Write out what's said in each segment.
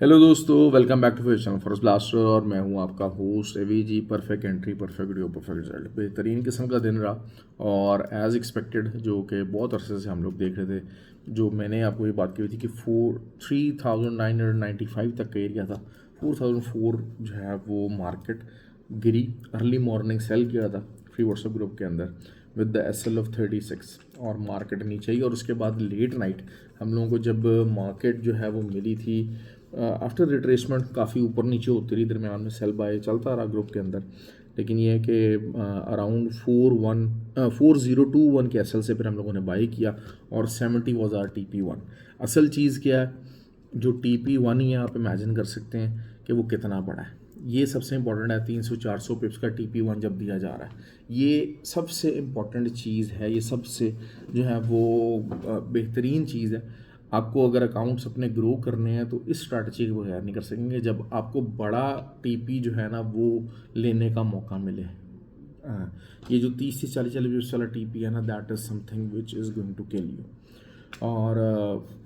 Hello दोस्तों, welcome back to फिर channel forest blaster. और मैं हूं आपका host Avi ji. Perfect entry, perfect video, perfect result, बेहतरीन किस्म का दिन रहा। और एज एक्सपेक्टेड, जो कि बहुत अरसे से हम लोग देख रहे थे, जो मैंने आपको ये बात की हुई थी कि 3995 तक का एरिया था। 4004 जो है वो मार्केट गिरी। अर्ली मॉर्निंग सेल किया था फ्री व्हाट्सएप ग्रुप के अंदर विद द SL ऑफ 36 और मार्केट नीचे ही। और उसके बाद लेट नाइट हम लोगों को जब मार्केट जो है वो मिली थी आफ्टर रिट्रेसमेंट, काफ़ी ऊपर नीचे होती रही, दरमियान में सेल बाय चलता रहा ग्रुप के अंदर। लेकिन ये है कि अराउंड 4021 के एसएल से फिर हम लोगों ने बाई किया और 70 वॉज आर TP1। असल चीज़ क्या है, जो TP1 ही आप इमेजिन कर सकते हैं कि वो कितना बड़ा है। ये सबसे इंपॉर्टेंट है। 300-400 पिप्स का TP1 जब दिया जा रहा है, ये सबसे इम्पॉर्टेंट चीज़ है। ये सबसे जो है वो बेहतरीन चीज़ है। आपको अगर अकाउंट्स अपने ग्रो करने हैं तो इस स्ट्रैटेजी के बगैर नहीं कर सकेंगे जब आपको बड़ा TP जो है ना वो लेने का मौका मिले। ये जो 30 से 40 वाला TP है ना, that is something which is going to kill you. और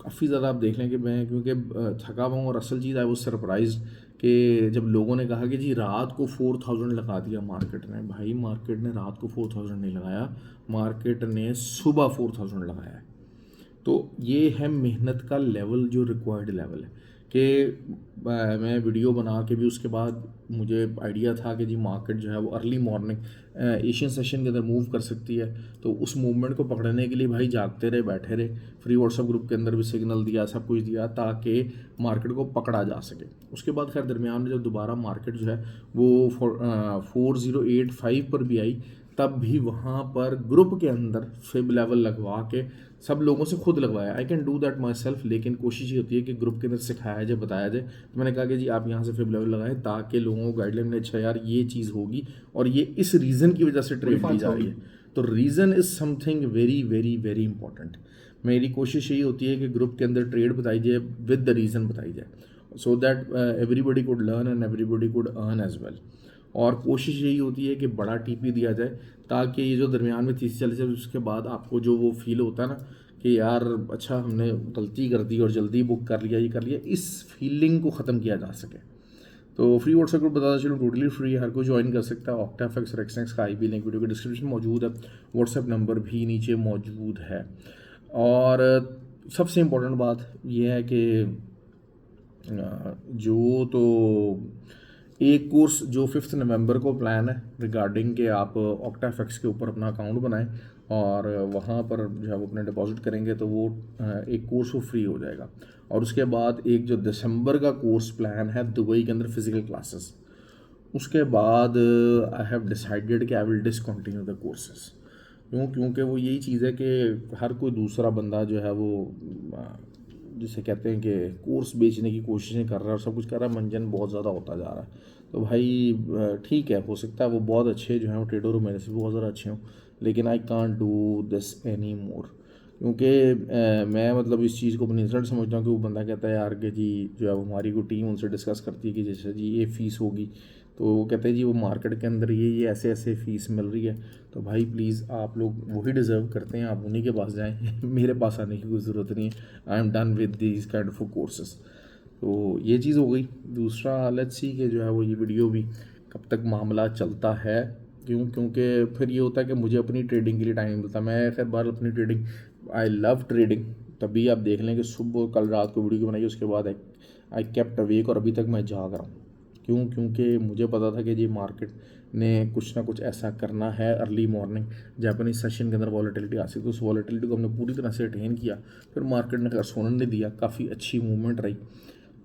काफ़ी ज़्यादा आप देख लें कि मैं क्योंकि थका हुआ हूँ। और असल चीज़ आई वो सरप्राइज कि जब लोगों ने कहा कि जी रात को 4000 लगा दिया मार्केट ने। भाई मार्केट ने रात को 4000 नहीं लगाया, मार्केट ने सुबह 4000 लगाया है। तो ये है मेहनत का लेवल, जो रिक्वायर्ड लेवल है कि मैं वीडियो बना के भी उसके बाद मुझे आइडिया था कि जी मार्केट जो है वो अर्ली मॉर्निंग एशियन सेशन के अंदर मूव कर सकती है। तो उस मूवमेंट को पकड़ने के लिए भाई जागते रहे, बैठे रहे, फ्री व्हाट्सएप ग्रुप के अंदर भी सिग्नल दिया, सब कुछ दिया ताकि मार्केट को पकड़ा जा सके। उसके बाद खैर दरमियान में जब दोबारा मार्केट जो है वो 4085 पर भी आई, तब भी वहाँ पर ग्रुप के अंदर फिब लेवल लगवा के सब लोगों से खुद लगवाया। I can do that my self, लेकिन कोशिश ये होती है कि ग्रुप के अंदर सिखाया जाए, बताया जाए। तो मैंने कहा कि जी आप यहाँ से फिब लेवल लगाएं ताकि लोगों को गाइडलाइन में, अच्छा यार ये चीज़ होगी और ये इस रीज़न की वजह से ट्रेड दी जा रही है। तो reason is something very very very important. मेरी कोशिश यही होती है कि ग्रुप के अंदर ट्रेड बताई जाए विद द रीज़न बताई जाए, so that everybody could learn and everybody could earn as well. और कोशिश यही होती है कि बड़ा TP दिया जाए ताकि ये जो दरमियान में 30 40 उसके बाद आपको जो वो फील होता है ना कि यार अच्छा हमने गलती कर दी और जल्दी बुक कर लिया, ये कर लिया, इस फीलिंग को ख़त्म किया जा सके। तो फ्री व्हाट्सएप ग्रुप बताता चलो टोटली फ्री है, हर कोई ज्वाइन कर सकता है। ऑक्टाफेक्स रेक्सनेक्स का IB लिंक वीडियो के डिस्क्रिप्शन में मौजूद है, व्हाट्सएप नंबर भी नीचे मौजूद है। और सबसे इम्पोर्टेंट बात यह है कि जो तो एक कोर्स जो 5 नवंबर को प्लान है रिगार्डिंग कि आप ऑक्टाफेक्स के ऊपर अपना अकाउंट बनाएं और वहाँ पर जो है वो अपने डिपॉजिट करेंगे तो वो एक कोर्स वो फ्री हो जाएगा। और उसके बाद एक जो दिसंबर का कोर्स प्लान है दुबई के अंदर फिजिकल क्लासेस, उसके बाद आई हैव डिसाइडेड कि I will discontinue the courses. क्योंकि वो यही चीज़ है कि हर कोई दूसरा बंदा जो है वो जिसे कहते हैं कि कोर्स बेचने की कोशिशें कर रहा है और सब कुछ कर रहा है, मंजन बहुत ज़्यादा होता जा रहा है। तो भाई ठीक है, हो सकता है वो बहुत अच्छे जो हैं वो ट्रेडर मेरे से भी बहुत ज़्यादा अच्छे हों, लेकिन I can't do this any more. क्योंकि मैं मतलब इस चीज़ को अपनी इंसल्ट समझता हूँ कि वो बंदा कहता है यार कि जी जो है हमारी कोई टीम उनसे डिस्कस करती है कि जैसे जी ये फ़ीस होगी, तो वो कहते हैं जी वो मार्केट के अंदर ये ऐसे ऐसे फ़ीस मिल रही है। तो भाई प्लीज़ आप लोग वही डिज़र्व करते हैं, आप उन्हीं के पास जाएँ मेरे पास आने की कोई ज़रूरत नहीं है। I am done with these kind of courses. तो ये चीज़ हो गई। दूसरा लेट्स सी कि जो है वो ये वीडियो भी कब तक मामला चलता है। क्योंकि फिर ये होता है कि मुझे अपनी ट्रेडिंग के लिए टाइम मिलता है। मैं खैर बार अपनी ट्रेडिंग, आई लव ट्रेडिंग। तभी आप देख लें कि सुबह कल रात को वीडियो बनाई, उसके बाद आई केप्ट अवेक और अभी तक मैं जाग रहा हूँ। क्योंकि मुझे पता था कि जी मार्केट ने कुछ ना कुछ ऐसा करना है अर्ली मॉर्निंग जापानीज सेशन के अंदर वॉलेटिलिटी आ सकती है। तो उस वॉलेटिलिटी को हमने पूरी तरह से अटेन किया। फिर मार्केट ने खैर सोने नहीं दिया, काफ़ी अच्छी मूवमेंट रही।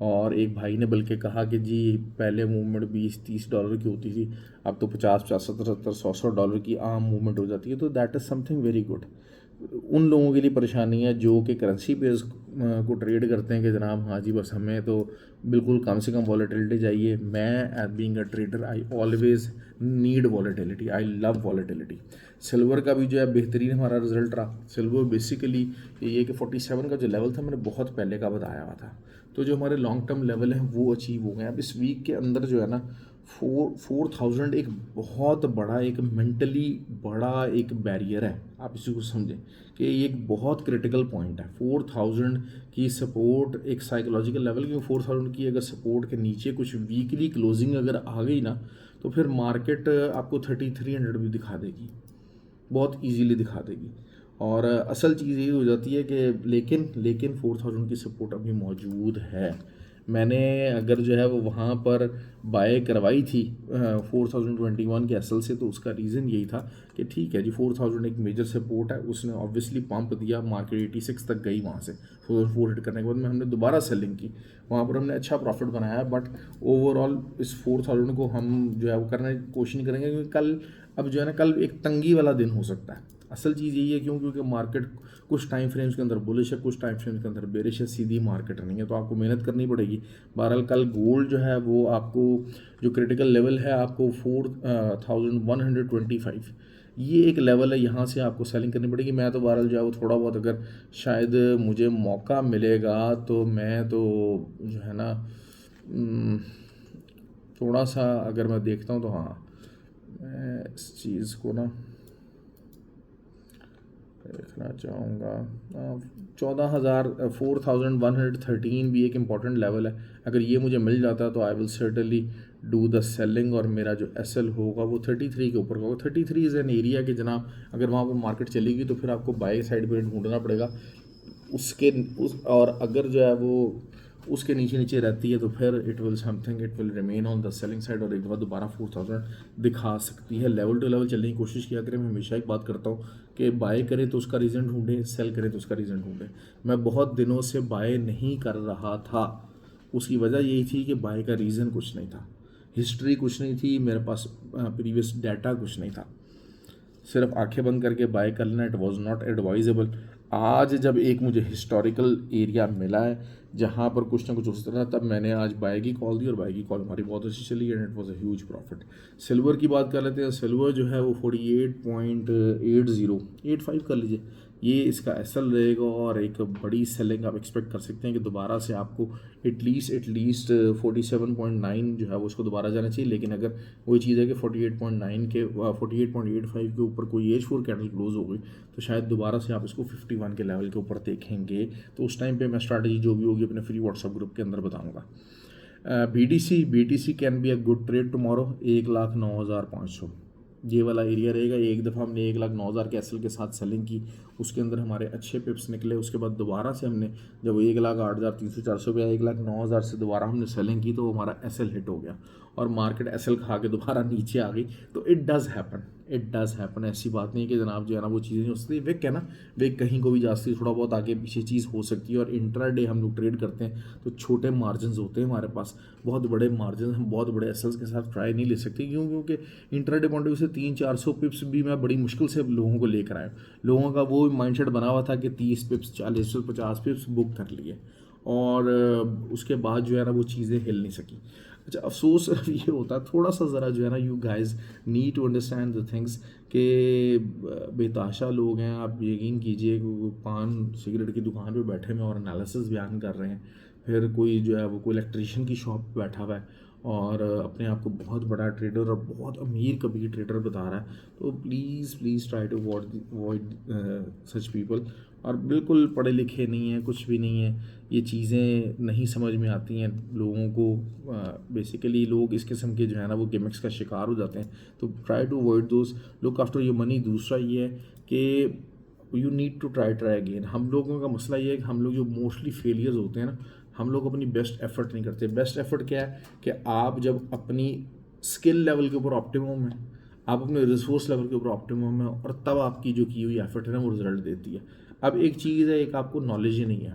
और एक भाई ने बल्कि कहा कि जी पहले मूवमेंट $20-30 की होती थी, अब तो 50-50 $70-70 $100 की आम मूवमेंट हो जाती है। तो that is something very good. उन लोगों के लिए परेशानी है जो कि करेंसी पेज को ट्रेड करते हैं कि जनाब हाँ जी बस हमें तो बिल्कुल कम से कम वॉलेटिलिटी चाहिए। मैं as being a trader I always need volatility, I love volatility. Silver का भी जो है बेहतरीन हमारा रिजल्ट रहा। सिल्वर बेसिकली ये कि 47 का जो लेवल था मैंने बहुत पहले का बताया हुआ था। तो जो हमारे लॉन्ग टर्म लेवल हैं वो अचीव हो गए। अब इस वीक के अंदर जो है ना 4,000 एक बहुत बड़ा, एक मेंटली बड़ा एक बैरियर है, आप इसी को समझें कि ये एक बहुत क्रिटिकल पॉइंट है। 4,000 की सपोर्ट एक साइकोलॉजिकल लेवल की, 4,000 की अगर सपोर्ट के नीचे कुछ वीकली क्लोजिंग अगर आ गई ना, तो फिर मार्केट आपको 3,300 भी दिखा देगी, बहुत इजीली दिखा देगी। और असल चीज़ ये हो जाती है कि लेकिन 4,000 की सपोर्ट अभी मौजूद है। मैंने अगर जो है वो वहाँ पर बाय करवाई थी 4021 के एसएल से, तो उसका रीज़न यही था कि ठीक है जी 4,000 एक मेजर सपोर्ट है, उसने ऑब्वियसली पंप दिया, मार्केट 86 तक गई, वहाँ से 4 हिट करने के बाद में हमने दोबारा सेलिंग की, वहाँ पर हमने अच्छा प्रॉफिट बनाया। बट ओवरऑल इस 4,000 को हम जो है वो करने की कोशिश नहीं करेंगे, क्योंकि कल अब जो है ना, कल एक तंगी वाला दिन हो सकता है। असल चीज़ यही है, क्योंकि मार्केट कुछ टाइम फ्रेम्स के अंदर बुलिश है, कुछ टाइम फ्रेम्स के अंदर बेरिश है, सीधी मार्केट नहीं है, तो आपको मेहनत करनी पड़ेगी। बहरहाल कल गोल्ड जो है वो आपको जो क्रिटिकल लेवल है आपको 4,125, ये एक लेवल है, यहाँ से आपको सेलिंग करनी पड़ेगी। मैं तो बहरहाल जो है वो थोड़ा बहुत अगर शायद मुझे मौका मिलेगा तो मैं तो जो है ना थोड़ा सा अगर मैं देखता हूँ तो हाँ, मैं इस चीज़ को ना देखना चाहूँगा। 4,113 भी एक इम्पॉर्टेंट लेवल है, अगर ये मुझे मिल जाता है तो I will certainly do the selling, और मेरा जो एसएल होगा वो 33 के ऊपर का होगा। 33 इज़ एन एरिया कि जनाब अगर वहाँ पर मार्केट चलेगी तो फिर आपको बाई साइड पर ढूंढना पड़ेगा उसके और अगर जो है वो उसके नीचे नीचे रहती है तो फिर it will remain on the selling side, और एक बार दोबारा 4,000 दिखा सकती है। लेवल टू लेवल चलने की कोशिश किया करें। मैं हमेशा एक बात करता हूँ कि बाय करें तो उसका रीज़न ढूंढें, सेल करें तो उसका रीज़न ढूंढें। मैं बहुत दिनों से बाय नहीं कर रहा था, उसकी वजह यही थी कि बाय का रीज़न कुछ नहीं था, हिस्ट्री कुछ नहीं थी मेरे पास, प्रीवियस डाटा कुछ नहीं था, सिर्फ आंखें बंद करके बाय कर लेना, इट वाज नॉट एडवाइजेबल। आज जब एक मुझे हिस्टोरिकल एरिया मिला है जहाँ पर कुछ ना कुछ हो सकता था, तब मैंने आज बाय की कॉल दी, और बाय की कॉल हमारी बहुत अच्छी चली and it was a huge profit. Silver की बात कर लेते हैं। सिल्वर जो है वो 48.85 कर लीजिए, ये इसका एसएल रहेगा, और एक बड़ी सेलिंग आप एक्सपेक्ट कर सकते हैं कि दोबारा से आपको एटलीस्ट 47.9 जो है वो उसको दोबारा जाना चाहिए। लेकिन अगर वही चीज़ है कि 48.9 के 48.85 के ऊपर कोई H4 कैंडल क्लोज हो गई तो शायद दोबारा से आप इसको 51 के लेवल के ऊपर देखेंगे। तो उस टाइम पे मैं स्ट्रैटेजी जो भी होगी अपने फ्री व्हाट्सएप ग्रुप के अंदर बताऊंगा। BTC can be a good trade tomorrow, 1,09,500 ये वाला एरिया रहेगा। एक दफ़ा हमने 1,09,000 के एसएल के साथ सेलिंग की, उसके अंदर हमारे अच्छे पिप्स निकले। उसके बाद दोबारा से हमने जब 1,08,300-400 पे 1,09,000 से दोबारा हमने सेलिंग की तो हमारा एसएल हिट हो गया, और मार्केट एसएल खा के दोबारा नीचे आ गई। तो इट डज़ हैपन, ऐसी बात नहीं है कि जनाब जो है ना वो चीज़ें नहीं हो सकती। विक है ना, विक कहीं को भी जा सकती है, थोड़ा बहुत आगे पीछे चीज़ हो सकती है। और इंट्राडे हम लोग ट्रेड करते हैं तो छोटे मार्जिन होते हैं हमारे पास, बहुत बड़े मार्जिन हम बहुत बड़े एसएल्स के साथ ट्राई नहीं ले सकते। क्योंकि इंट्राडे पॉइंट ऑफ व्यू से 300-400 पिप्स भी मैं बड़ी मुश्किल से लोगों को लेकर आया। लोगों का वो माइंडसेट बना हुआ था कि 30 पिप्स 40 पिप्स 50 पिप्स बुक कर लिए, और उसके बाद जो है ना वो चीज़ें हिल नहीं सकी। अच्छा, अफसोस ये होता है थोड़ा सा, ज़रा जो है ना you guys need to understand the things कि बेताशा लोग हैं। आप यकीन कीजिए कि पान सिगरेट की दुकान पे बैठे हुए और एनालिसिस बयान कर रहे हैं, फिर कोई जो है वो कोई इलेक्ट्रिशियन की शॉप पे बैठा हुआ है और अपने आप को बहुत बड़ा ट्रेडर और बहुत अमीर कबीर ट्रेडर बता रहा है। तो please try to avoid such people. और बिल्कुल पढ़े लिखे नहीं हैं, कुछ भी नहीं है, ये चीज़ें नहीं समझ में आती हैं लोगों को। बेसिकली लोग इस किस्म के जो है ना वो गिमिक्स का शिकार हो जाते हैं। तो try to avoid those, look after your money. दूसरा ये है कि you need to try again. हम लोगों का मसला ये है कि हम लोग जो मोस्टली फेलियर्स होते हैं ना, हम लोग अपनी बेस्ट एफर्ट नहीं करते। बेस्ट एफर्ट क्या है कि आप जब अपनी स्किल लेवल के ऊपर ऑप्टिमम है, आप अपने रिसोर्स लेवल के ऊपर ऑप्टिमम है, और तब आपकी जो की हुई एफर्ट है ना वो रिजल्ट देती है। अब एक चीज़ है, एक आपको नॉलेज ही नहीं है,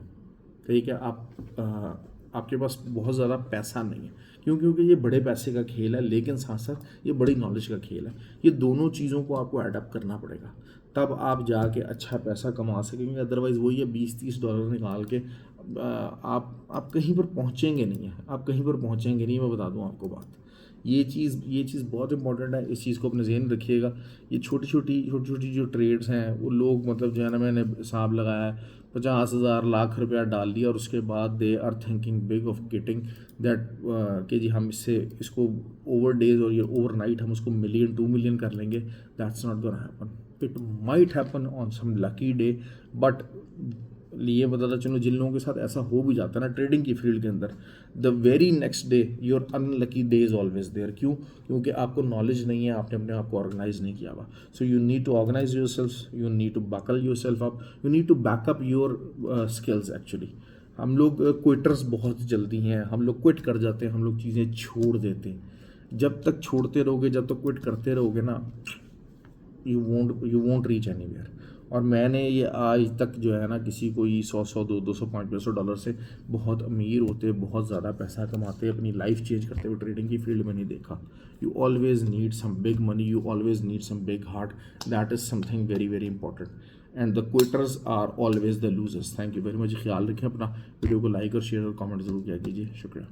ठीक है, आपके पास बहुत ज़्यादा पैसा नहीं है, क्योंकि ये बड़े पैसे का खेल है, लेकिन साथ साथ ये बड़ी नॉलेज का खेल है। ये दोनों चीज़ों को आपको एडप्ट करना पड़ेगा, तब आप जाके अच्छा पैसा कमा सकेंगे। अदरवाइज़ वही है, $20-30 निकाल के आप कहीं पर पहुंचेंगे नहीं है, आप कहीं पर पहुंचेंगे नहीं। मैं बता दूं आपको बात, ये चीज़ बहुत इंपॉर्टेंट है, इस चीज़ को अपने ज़हन रखिएगा। ये छोटी छोटी जो ट्रेड्स हैं वो लोग मतलब जो है ना, मैंने हिसाब लगाया है 50,000 लाख रुपया डाल दिया और उसके बाद they are thinking big of getting that कि जी हम इसको ओवर डेज और ये ओवरनाइट हम उसको मिलियन 2 मिलियन कर लेंगे। That's not gonna happen. It might happen on some lucky day, but ये बताता चलो जिन लोगों के साथ ऐसा हो भी जाता है ना ट्रेडिंग की फील्ड के अंदर, the very next day your unlucky day is always there. क्यों? क्योंकि आपको नॉलेज नहीं है, आपने अपने आप को ऑर्गेनाइज नहीं किया हुआ। So you need to organize yourself, you need to buckle yourself up, you need to back up your skills actually. हम लोग क्विटर्स बहुत जल्दी हैं, हम लोग क्विट कर जाते हैं, हम लोग चीज़ें छोड़ देते हैं। जब तक छोड़ते रहोगे, जब तक क्विट करते रहोगे ना, यू वोंट रीच एनीवेयर। और मैंने ये आज तक जो है ना किसी को ही 100 200 500 डॉलर से बहुत अमीर होते, बहुत ज़्यादा पैसा कमाते, अपनी लाइफ चेंज करते हुए ट्रेडिंग की फील्ड में नहीं देखा। You always need some big money, you always need some big heart, that is something very very important, and the quitters are always the losers. Thank you very much. ख्याल रखें अपना, video को like और share और comment ज़रूर किया कीजिए। शुक्रिया।